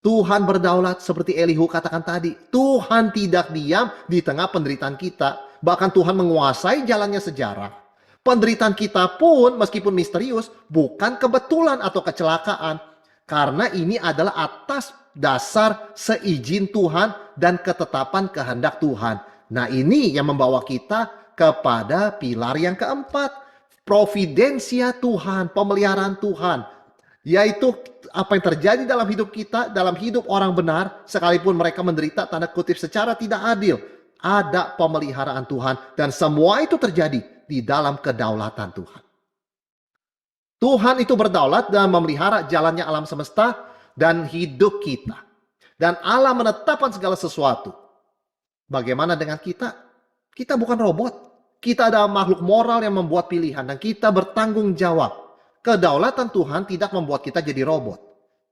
Speaker 2: Tuhan berdaulat seperti Elihu katakan tadi. Tuhan tidak diam di tengah penderitaan kita. Bahkan Tuhan menguasai jalannya sejarah. Penderitaan kita pun meskipun misterius bukan kebetulan atau kecelakaan. Karena ini adalah atas dasar seizin Tuhan dan ketetapan kehendak Tuhan. Nah ini yang membawa kita kepada pilar yang keempat. Providensia Tuhan, pemeliharaan Tuhan. Yaitu apa yang terjadi dalam hidup kita, dalam hidup orang benar. Sekalipun mereka menderita tanda kutip secara tidak adil. Ada pemeliharaan Tuhan dan semua itu terjadi di dalam kedaulatan Tuhan. Tuhan itu berdaulat dan memelihara jalannya alam semesta dan hidup kita. Dan Allah menetapkan segala sesuatu. Bagaimana dengan kita? Kita bukan robot. Kita adalah makhluk moral yang membuat pilihan dan kita bertanggung jawab. Kedaulatan Tuhan tidak membuat kita jadi robot.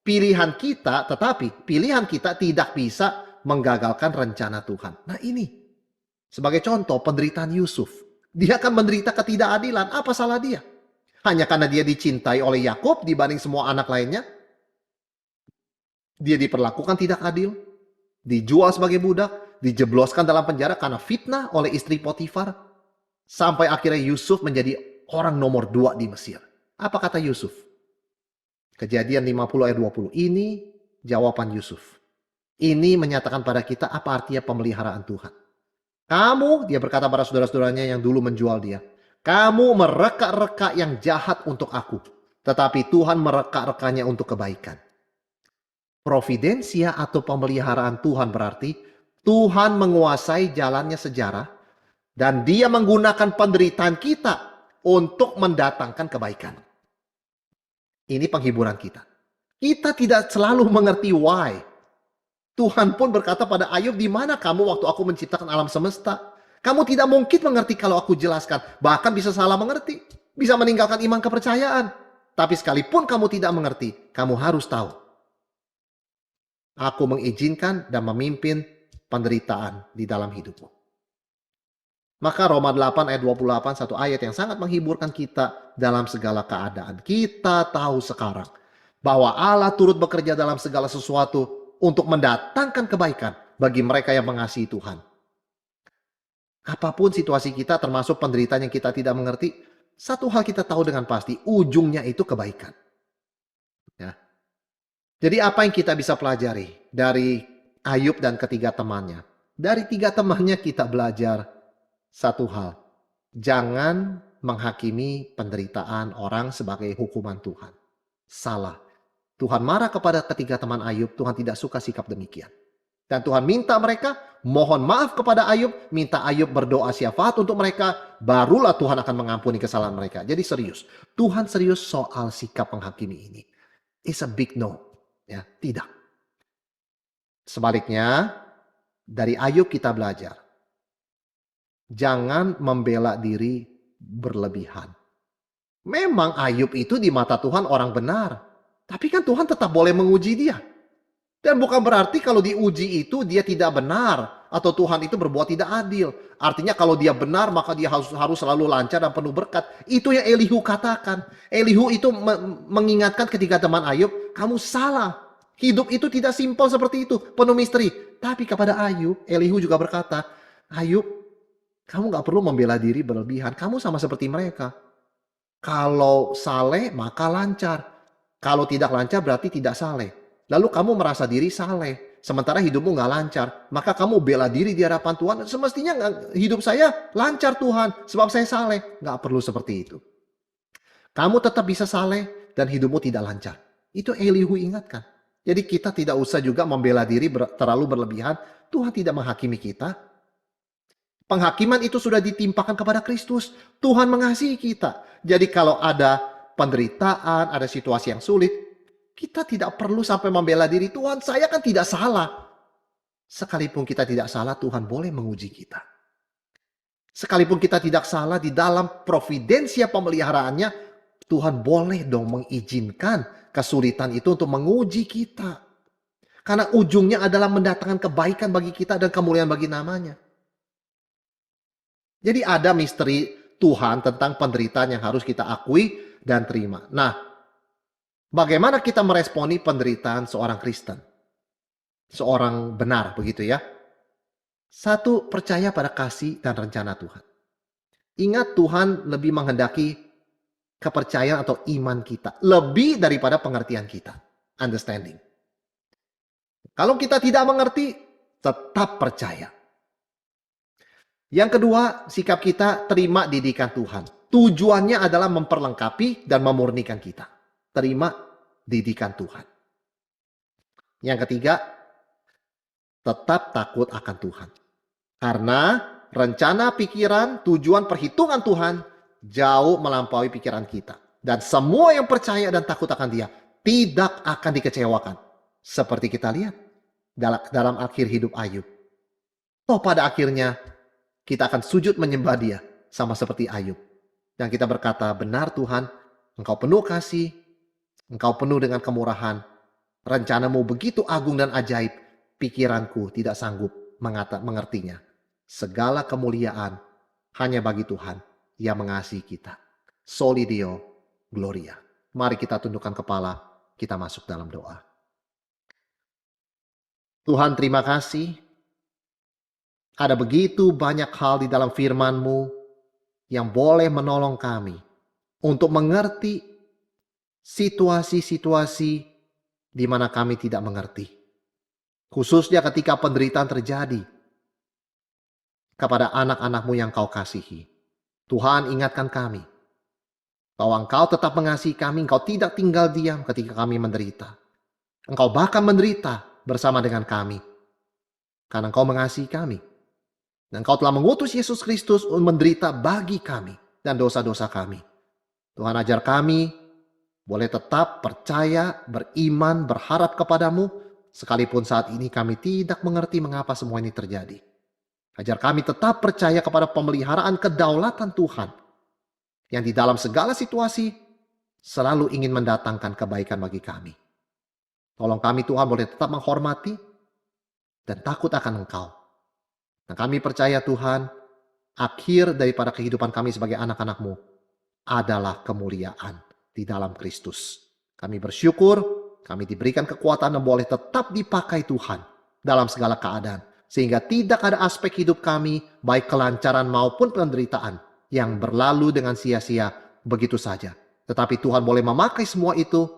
Speaker 2: Pilihan kita tidak bisa menggagalkan rencana Tuhan. Nah ini, sebagai contoh penderitaan Yusuf. Dia akan menderita ketidakadilan. Apa salah dia? Hanya karena dia dicintai oleh Yakub dibanding semua anak lainnya. Dia diperlakukan tidak adil. Dijual sebagai budak. Dijebloskan dalam penjara karena fitnah oleh istri Potifar. Sampai akhirnya Yusuf menjadi orang nomor 2 di Mesir. Apa kata Yusuf? Kejadian 50 ayat 20. Ini jawaban Yusuf. Ini menyatakan pada kita apa artinya pemeliharaan Tuhan. Kamu, dia berkata pada saudara-saudaranya yang dulu menjual dia. Kamu mereka-reka yang jahat untuk aku. Tetapi Tuhan mereka-rekanya untuk kebaikan. Providensia atau pemeliharaan Tuhan berarti Tuhan menguasai jalannya sejarah. Dan dia menggunakan penderitaan kita untuk mendatangkan kebaikan. Ini penghiburan kita. Kita tidak selalu mengerti why. Tuhan pun berkata pada Ayub, di mana kamu waktu aku menciptakan alam semesta? Kamu tidak mungkin mengerti kalau aku jelaskan. Bahkan bisa salah mengerti. Bisa meninggalkan iman kepercayaan. Tapi sekalipun kamu tidak mengerti, kamu harus tahu. Aku mengizinkan dan memimpin penderitaan di dalam hidupmu. Maka Roma 8 ayat 28, satu ayat yang sangat menghiburkan kita dalam segala keadaan. Kita tahu sekarang bahwa Allah turut bekerja dalam segala sesuatu untuk mendatangkan kebaikan bagi mereka yang mengasihi Tuhan. Apapun situasi kita termasuk penderitaan yang kita tidak mengerti, satu hal kita tahu dengan pasti, ujungnya itu kebaikan. Jadi apa yang kita bisa pelajari dari Ayub dan ketiga temannya? Dari tiga temannya kita belajar satu hal. Jangan menghakimi penderitaan orang sebagai hukuman Tuhan. Salah. Tuhan marah kepada ketiga teman Ayub. Tuhan tidak suka sikap demikian. Dan Tuhan minta mereka mohon maaf kepada Ayub. Minta Ayub berdoa syafaat untuk mereka. Barulah Tuhan akan mengampuni kesalahan mereka. Jadi serius. Tuhan serius soal sikap menghakimi ini. It's a big no. Ya, tidak. Sebaliknya, dari Ayub kita belajar. Jangan membela diri berlebihan. Memang Ayub itu di mata Tuhan orang benar. Tapi kan Tuhan tetap boleh menguji dia. Dan bukan berarti kalau diuji itu dia tidak benar. Atau Tuhan itu berbuat tidak adil. Artinya kalau dia benar maka dia harus selalu lancar dan penuh berkat. Itu yang Elihu katakan. Elihu itu mengingatkan ketika teman Ayub, kamu salah. Hidup itu tidak simpel seperti itu. Penuh misteri. Tapi kepada Ayub, Elihu juga berkata, Ayub, kamu gak perlu membela diri berlebihan. Kamu sama seperti mereka. Kalau saleh maka lancar. Kalau tidak lancar berarti tidak saleh. Lalu kamu merasa diri saleh. Sementara hidupmu gak lancar. Maka kamu bela diri di hadapan Tuhan. Semestinya hidup saya lancar Tuhan. Sebab saya saleh. Gak perlu seperti itu. Kamu tetap bisa saleh dan hidupmu tidak lancar. Itu Elihu ingatkan. Jadi kita tidak usah juga membela diri terlalu berlebihan. Tuhan tidak menghakimi kita. Penghakiman itu sudah ditimpakan kepada Kristus. Tuhan mengasihi kita. Jadi kalau ada penderitaan, ada situasi yang sulit, kita tidak perlu sampai membela diri. Tuhan, saya kan tidak salah. Sekalipun kita tidak salah, Tuhan boleh menguji kita. Sekalipun kita tidak salah, di dalam providensia pemeliharaannya, Tuhan boleh dong mengizinkan kesulitan itu untuk menguji kita. Karena ujungnya adalah mendatangkan kebaikan bagi kita dan kemuliaan bagi namanya. Jadi ada misteri Tuhan tentang penderitaan yang harus kita akui dan terima. Nah, bagaimana kita meresponi penderitaan seorang Kristen? Seorang benar, begitu ya. Satu, percaya pada kasih dan rencana Tuhan. Ingat Tuhan lebih menghendaki kepercayaan atau iman kita. Lebih daripada pengertian kita. Understanding. Kalau kita tidak mengerti, tetap percaya. Yang kedua, sikap kita terima didikan Tuhan. Tujuannya adalah memperlengkapi dan memurnikan kita. Terima didikan Tuhan. Yang ketiga, tetap takut akan Tuhan. Karena rencana pikiran, tujuan perhitungan Tuhan jauh melampaui pikiran kita. Dan semua yang percaya dan takut akan Dia tidak akan dikecewakan. Seperti kita lihat dalam akhir hidup Ayub. Toh pada akhirnya kita akan sujud menyembah Dia sama seperti Ayub. Dan kita berkata, benar Tuhan, Engkau penuh kasih, Engkau penuh dengan kemurahan. Rencanamu begitu agung dan ajaib, pikiranku tidak sanggup mengertinya. Segala kemuliaan hanya bagi Tuhan yang mengasihi kita. Soli Deo Gloria. Mari kita tundukkan kepala, kita masuk dalam doa. Tuhan, terima kasih. Ada begitu banyak hal di dalam firman-Mu yang boleh menolong kami untuk mengerti situasi-situasi di mana kami tidak mengerti. Khususnya ketika penderitaan terjadi kepada anak-anak-Mu yang Kau kasihi. Tuhan, ingatkan kami bahwa Engkau tetap mengasihi kami. Engkau tidak tinggal diam ketika kami menderita. Engkau bahkan menderita bersama dengan kami. Karena Engkau mengasihi kami. Dan Engkau telah mengutus Yesus Kristus untuk menderita bagi kami dan dosa-dosa kami. Tuhan, ajar kami boleh tetap percaya, beriman, berharap kepadamu, sekalipun saat ini kami tidak mengerti mengapa semua ini terjadi. Ajar kami tetap percaya kepada pemeliharaan kedaulatan Tuhan, yang di dalam segala situasi selalu ingin mendatangkan kebaikan bagi kami. Tolong kami Tuhan boleh tetap menghormati dan takut akan Engkau. Nah, kami percaya Tuhan, akhir daripada kehidupan kami sebagai anak-anak-Mu adalah kemuliaan di dalam Kristus. Kami bersyukur, kami diberikan kekuatan dan boleh tetap dipakai Tuhan dalam segala keadaan. Sehingga tidak ada aspek hidup kami, baik kelancaran maupun penderitaan, yang berlalu dengan sia-sia begitu saja. Tetapi Tuhan boleh memakai semua itu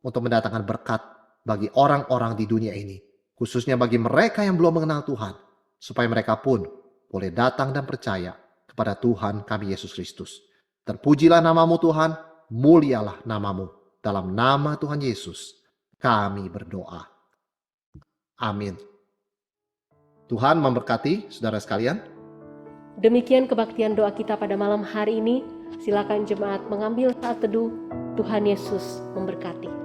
Speaker 2: untuk mendatangkan berkat bagi orang-orang di dunia ini, khususnya bagi mereka yang belum mengenal Tuhan, supaya mereka pun boleh datang dan percaya kepada Tuhan kami Yesus Kristus. Terpujilah namamu Tuhan, mulialah namamu. Dalam nama Tuhan Yesus, kami berdoa. Amin. Tuhan memberkati saudara sekalian.
Speaker 1: Demikian kebaktian doa kita pada malam hari ini. Silakan jemaat mengambil saat teduh. Tuhan Yesus memberkati.